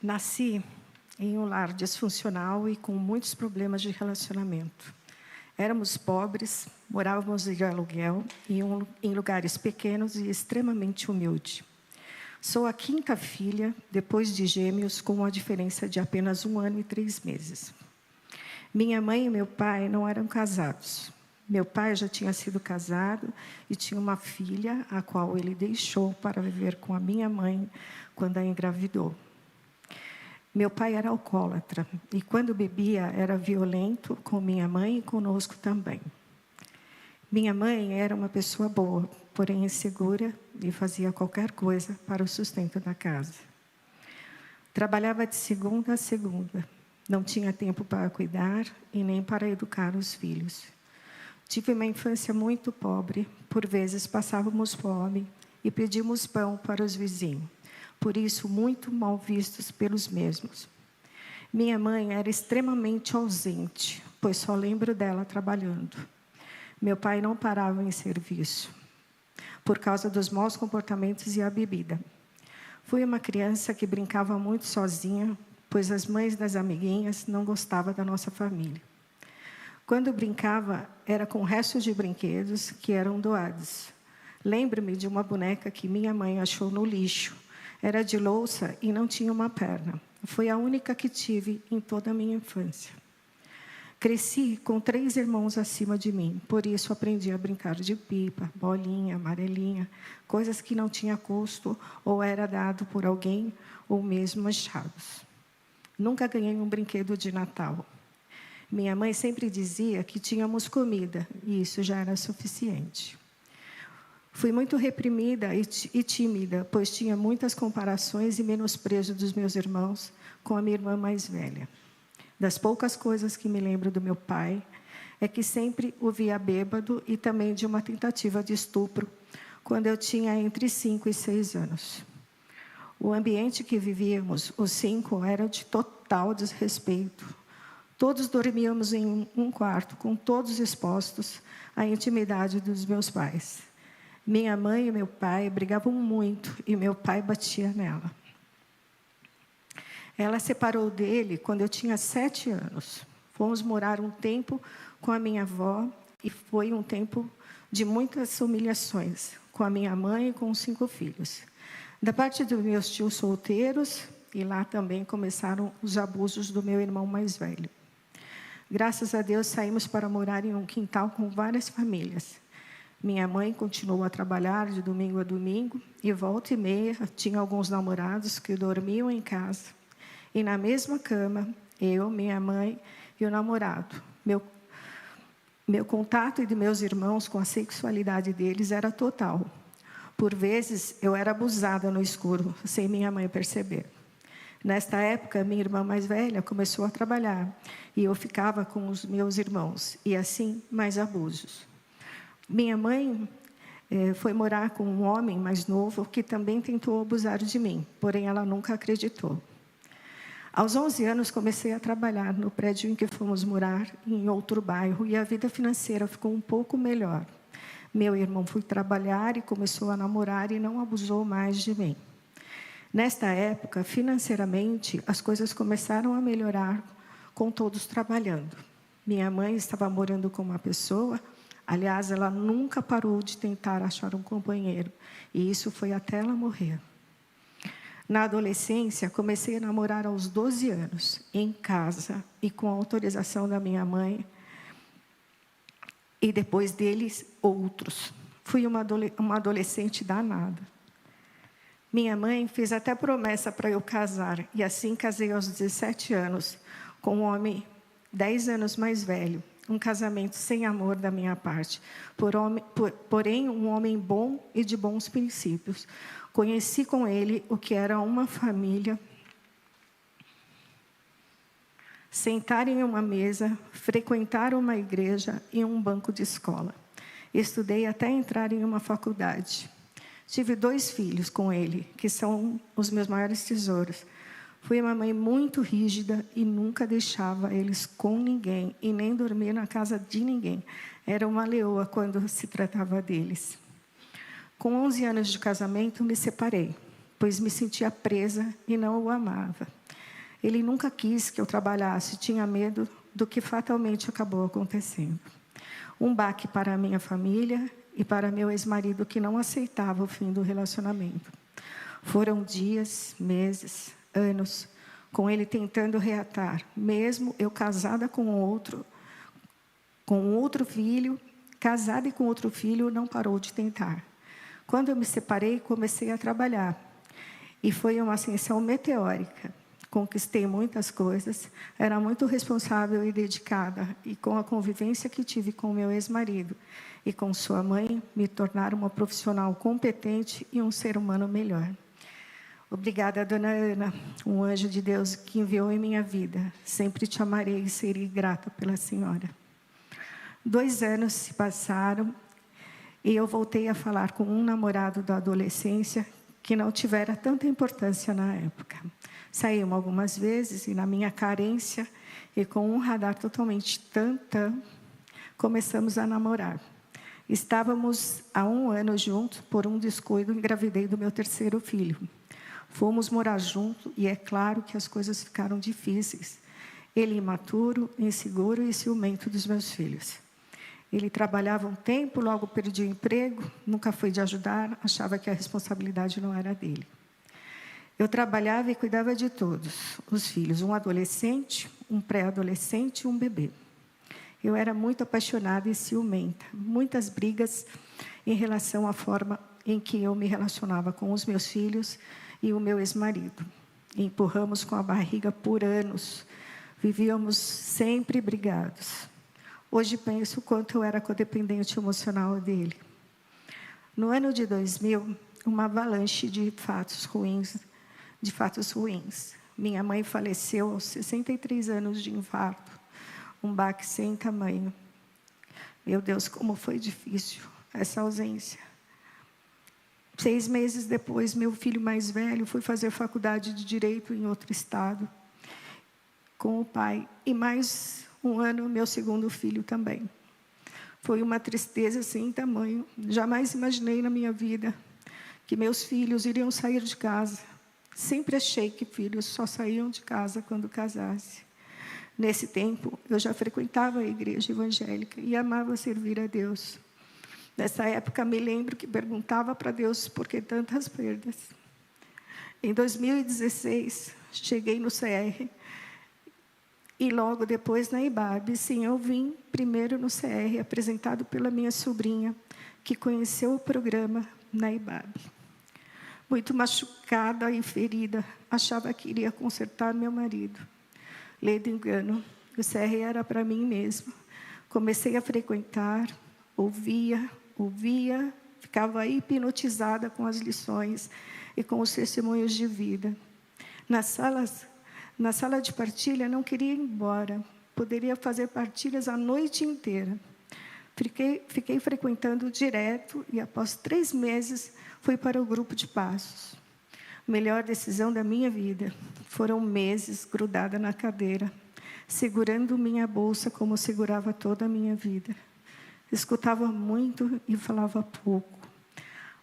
Nasci em um lar disfuncional e com muitos problemas de relacionamento. Éramos pobres, morávamos de aluguel em lugares pequenos e extremamente humildes. Sou a quinta filha, depois de gêmeos, com uma diferença de apenas 1 ano e 3 meses. Minha mãe e meu pai não eram casados. Meu pai já tinha sido casado e tinha uma filha, a qual ele deixou para viver com a minha mãe quando a engravidou. Meu pai era alcoólatra e, quando bebia, era violento com minha mãe e conosco também. Minha mãe era uma pessoa boa, porém insegura, e fazia qualquer coisa para o sustento da casa. Trabalhava de segunda a segunda. Não tinha tempo para cuidar e nem para educar os filhos. Tive uma infância muito pobre. Por vezes passávamos fome e pedíamos pão para os vizinhos. Por isso, muito mal vistos pelos mesmos. Minha mãe era extremamente ausente, pois só lembro dela trabalhando. Meu pai não parava em serviço, por causa dos maus comportamentos e a bebida. Fui uma criança que brincava muito sozinha, pois as mães das amiguinhas não gostavam da nossa família. Quando brincava, era com restos de brinquedos que eram doados. Lembro-me de uma boneca que minha mãe achou no lixo. Era de louça e não tinha uma perna. Foi a única que tive em toda a minha infância. Cresci com 3 irmãos acima de mim, por isso aprendi a brincar de pipa, bolinha, amarelinha, coisas que não tinha custo ou era dado por alguém ou mesmo achados. Nunca ganhei um brinquedo de Natal. Minha mãe sempre dizia que tínhamos comida e isso já era suficiente. Fui muito reprimida e tímida, pois tinha muitas comparações e menosprezo dos meus irmãos com a minha irmã mais velha. Das poucas coisas que me lembro do meu pai, é que sempre o via bêbado e também de uma tentativa de estupro, quando eu tinha entre 5 e 6 anos. O ambiente que vivíamos, os 5, era de total desrespeito. Todos dormíamos em um quarto, com todos expostos à intimidade dos meus pais. Minha mãe e meu pai brigavam muito e meu pai batia nela. Ela separou dele quando eu tinha 7 anos. Fomos morar um tempo com a minha avó e foi um tempo de muitas humilhações com a minha mãe e com os 5 filhos. Da parte dos meus tios solteiros, e lá também começaram os abusos do meu irmão mais velho. Graças a Deus, saímos para morar em um quintal com várias famílias. Minha mãe continuou a trabalhar de domingo a domingo e volta e meia tinha alguns namorados que dormiam em casa. E na mesma cama, eu, minha mãe e o namorado. Meu contato e de meus irmãos com a sexualidade deles era total. Por vezes, eu era abusada no escuro, sem minha mãe perceber. Nesta época, minha irmã mais velha começou a trabalhar e eu ficava com os meus irmãos, e assim, mais abusos. Minha mãe foi morar com um homem mais novo que também tentou abusar de mim, porém ela nunca acreditou. Aos 11 anos, comecei a trabalhar no prédio em que fomos morar, em outro bairro, e a vida financeira ficou um pouco melhor. Meu irmão foi trabalhar e começou a namorar e não abusou mais de mim. Nesta época, financeiramente, as coisas começaram a melhorar com todos trabalhando. Minha mãe estava morando com uma pessoa, aliás, ela nunca parou de tentar achar um companheiro, e isso foi até ela morrer. Na adolescência, comecei a namorar aos 12 anos, em casa e com a autorização da minha mãe, e depois deles, outros. Fui uma adolescente danada. Minha mãe fez até promessa para eu casar, e assim casei aos 17 anos, com um homem 10 anos mais velho. Um casamento sem amor da minha parte, porém um homem bom e de bons princípios. Conheci com ele o que era uma família, sentar em uma mesa, frequentar uma igreja e um banco de escola. Estudei até entrar em uma faculdade. Tive 2 filhos com ele, que são os meus maiores tesouros. Fui uma mãe muito rígida e nunca deixava eles com ninguém e nem dormir na casa de ninguém. Era uma leoa quando se tratava deles. Com 11 anos de casamento, me separei, pois me sentia presa e não o amava. Ele nunca quis que eu trabalhasse, tinha medo do que fatalmente acabou acontecendo. Um baque para a minha família e para meu ex-marido, que não aceitava o fim do relacionamento. Foram dias, meses, anos, com ele tentando reatar, mesmo eu casada com outro filho, casada e com outro filho, não parou de tentar. Quando eu me separei, comecei a trabalhar. E foi uma ascensão meteórica. Conquistei muitas coisas, era muito responsável e dedicada. E com a convivência que tive com meu ex-marido e com sua mãe, me tornaram uma profissional competente e um ser humano melhor. Obrigada, dona Ana, um anjo de Deus que enviou em minha vida. Sempre te amarei e serei grata pela senhora. 2 anos se passaram e eu voltei a falar com um namorado da adolescência que não tivera tanta importância na época. Saímos algumas vezes e, na minha carência e com um radar totalmente tantã, começamos a namorar. Estávamos há 1 ano juntos, por um descuido, engravidei do meu 3º filho. Fomos morar juntos e é claro que as coisas ficaram difíceis. Ele imaturo, inseguro e ciumento dos meus filhos. Ele trabalhava um tempo, logo perdi o emprego, nunca foi de ajudar, achava que a responsabilidade não era dele. Eu trabalhava e cuidava de todos, os filhos, um adolescente, um pré-adolescente e um bebê. Eu era muito apaixonada e ciumenta, muitas brigas em relação à forma em que eu me relacionava com os meus filhos e o meu ex-marido. Empurramos com a barriga por anos, vivíamos sempre brigados. Hoje penso o quanto eu era codependente emocional dele. No ano de 2000, uma avalanche de fatos ruins. Minha mãe faleceu aos 63 anos de infarto, um baque sem tamanho. Meu Deus, como foi difícil essa ausência. 6 meses depois, meu filho mais velho foi fazer faculdade de Direito em outro estado, com o pai. E mais 1 ano, meu 2º filho também. Foi uma tristeza sem tamanho. Jamais imaginei na minha vida que meus filhos iriam sair de casa. Sempre achei que filhos só saíam de casa quando casasse. Nesse tempo, eu já frequentava a igreja evangélica e amava servir a Deus. Nessa época, me lembro que perguntava para Deus por que tantas perdas. Em 2016, cheguei no CR e logo depois na IBAB. Sim, eu vim primeiro no CR, apresentado pela minha sobrinha, que conheceu o programa na IBAB. Muito machucada e ferida, achava que iria consertar meu marido. Ledo engano, o CR era para mim mesmo. Comecei a frequentar, ouvia, ficava hipnotizada com as lições e com os testemunhos de vida. Na sala de partilha, não queria ir embora. Poderia fazer partilhas a noite inteira. Fiquei frequentando direto e, após 3 meses, fui para o grupo de passos. Melhor decisão da minha vida. Foram meses grudada na cadeira, segurando minha bolsa como segurava toda a minha vida. Escutava muito e falava pouco.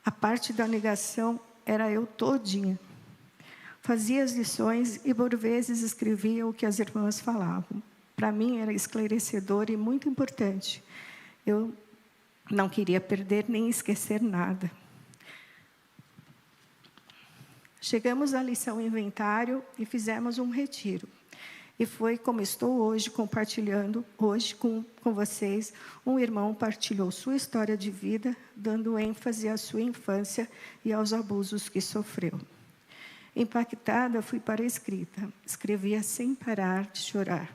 A parte da negação era eu todinha. Fazia as lições e, por vezes, escrevia o que as irmãs falavam. Para mim, era esclarecedor e muito importante. Eu não queria perder nem esquecer nada. Chegamos à lição inventário e fizemos um retiro. E foi como estou hoje, compartilhando hoje com vocês. Um irmão partilhou sua história de vida, dando ênfase à sua infância e aos abusos que sofreu. Impactada, fui para a escrita. Escrevia sem parar de chorar.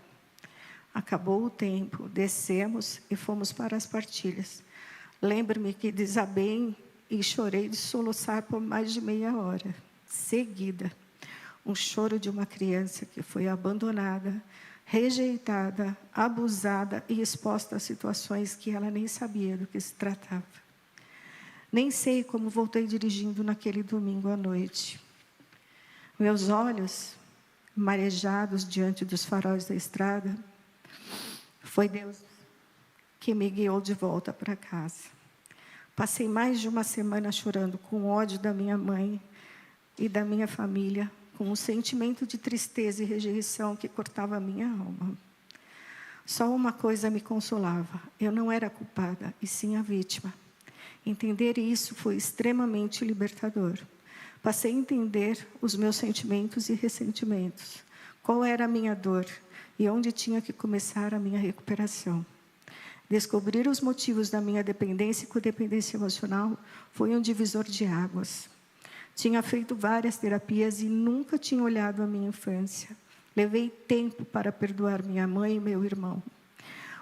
Acabou o tempo, descemos e fomos para as partilhas. Lembro-me que desabei e chorei de soluçar por mais de meia hora. Seguida, um choro de uma criança que foi abandonada, rejeitada, abusada e exposta a situações que ela nem sabia do que se tratava. Nem sei como voltei dirigindo naquele domingo à noite. Meus olhos, marejados diante dos faróis da estrada, foi Deus que me guiou de volta para casa. Passei mais de uma semana chorando com ódio da minha mãe e da minha família com um sentimento de tristeza e rejeição que cortava a minha alma. Só uma coisa me consolava: eu não era a culpada, e sim a vítima. Entender isso foi extremamente libertador. Passei a entender os meus sentimentos e ressentimentos, qual era a minha dor e onde tinha que começar a minha recuperação. Descobrir os motivos da minha dependência e codependência emocional foi um divisor de águas. Tinha feito várias terapias e nunca tinha olhado a minha infância. Levei tempo para perdoar minha mãe e meu irmão.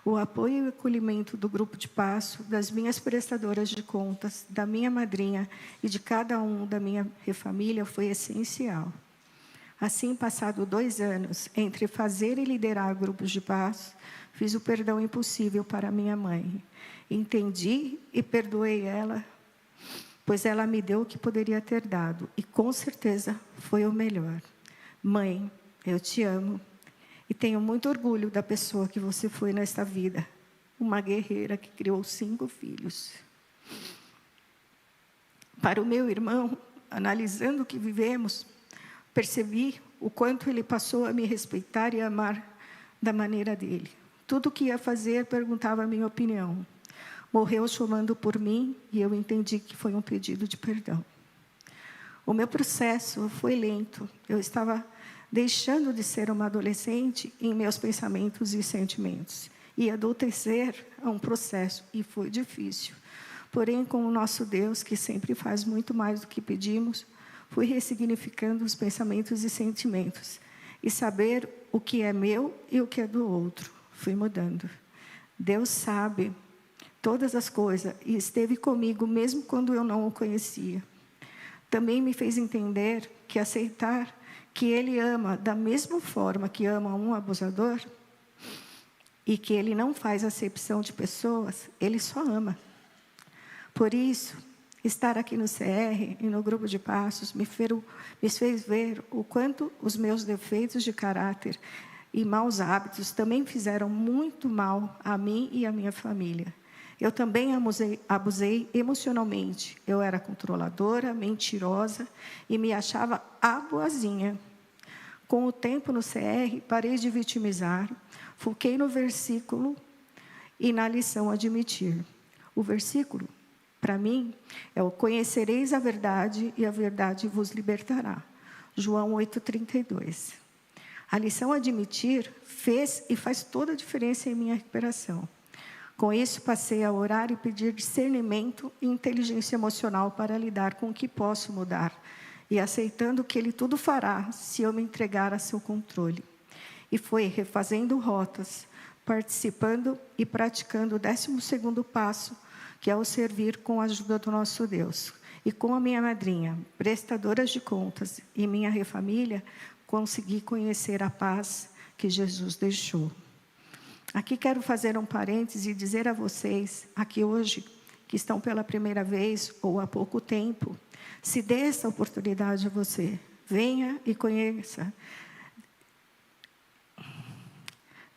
O apoio e o acolhimento do grupo de passo, das minhas prestadoras de contas, da minha madrinha e de cada um da minha família foi essencial. Assim, passado 2 anos, entre fazer e liderar grupos de passo, fiz o perdão impossível para minha mãe. Entendi e perdoei ela, pois ela me deu o que poderia ter dado, e com certeza foi o melhor. Mãe, eu te amo e tenho muito orgulho da pessoa que você foi nesta vida. Uma guerreira que criou 5 filhos. Para o meu irmão, analisando o que vivemos, percebi o quanto ele passou a me respeitar e amar da maneira dele. Tudo o que ia fazer, perguntava a minha opinião. Morreu chamando por mim e eu entendi que foi um pedido de perdão. O meu processo foi lento. Eu estava deixando de ser uma adolescente em meus pensamentos e sentimentos. E adultecer é um processo, e foi difícil. Porém, com o nosso Deus, que sempre faz muito mais do que pedimos, fui ressignificando os pensamentos e sentimentos. E saber o que é meu e o que é do outro. Fui mudando. Deus sabe todas as coisas e esteve comigo mesmo quando eu não o conhecia. Também me fez entender que aceitar que Ele ama da mesma forma que ama um abusador e que Ele não faz acepção de pessoas, Ele só ama. Por isso, estar aqui no CR e no grupo de passos me fez ver o quanto os meus defeitos de caráter e maus hábitos também fizeram muito mal a mim e a minha família. Eu também abusei emocionalmente. Eu era controladora, mentirosa e me achava a boazinha. Com o tempo no CR, parei de vitimizar, foquei no versículo e na lição admitir. O versículo, para mim, é o conhecereis a verdade e a verdade vos libertará. João 8,32. A lição admitir fez e faz toda a diferença em minha recuperação. Com isso, passei a orar e pedir discernimento e inteligência emocional para lidar com o que posso mudar, e aceitando que Ele tudo fará se eu me entregar a seu controle. E foi refazendo rotas, participando e praticando o 12º passo, que é o servir com a ajuda do nosso Deus. E com a minha madrinha, prestadoras de contas e minha família, consegui conhecer a paz que Jesus deixou. Aqui quero fazer um parêntese e dizer a vocês, aqui hoje, que estão pela primeira vez ou há pouco tempo, se dê essa oportunidade a você, venha e conheça.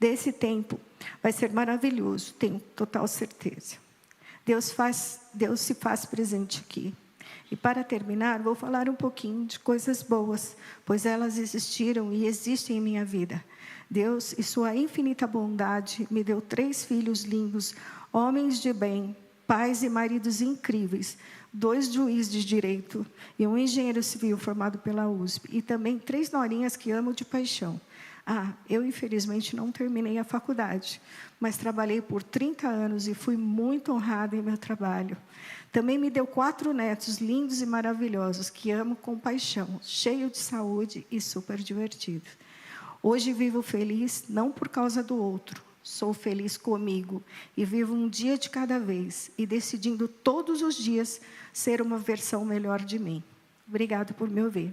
Desse tempo, vai ser maravilhoso, tenho total certeza. Deus se faz presente aqui. E para terminar, vou falar um pouquinho de coisas boas, pois elas existiram e existem em minha vida. Deus, em sua infinita bondade, me deu 3 filhos lindos, homens de bem, pais e maridos incríveis, 2 juízes de direito e um engenheiro civil formado pela USP, e também 3 norinhas que amo de paixão. Eu infelizmente não terminei a faculdade, mas trabalhei por 30 anos e fui muito honrada em meu trabalho. Também me deu 4 netos lindos e maravilhosos, que amo com paixão, cheio de saúde e super divertido. Hoje vivo feliz, não por causa do outro, sou feliz comigo e vivo um dia de cada vez e decidindo todos os dias ser uma versão melhor de mim. Obrigada por me ouvir.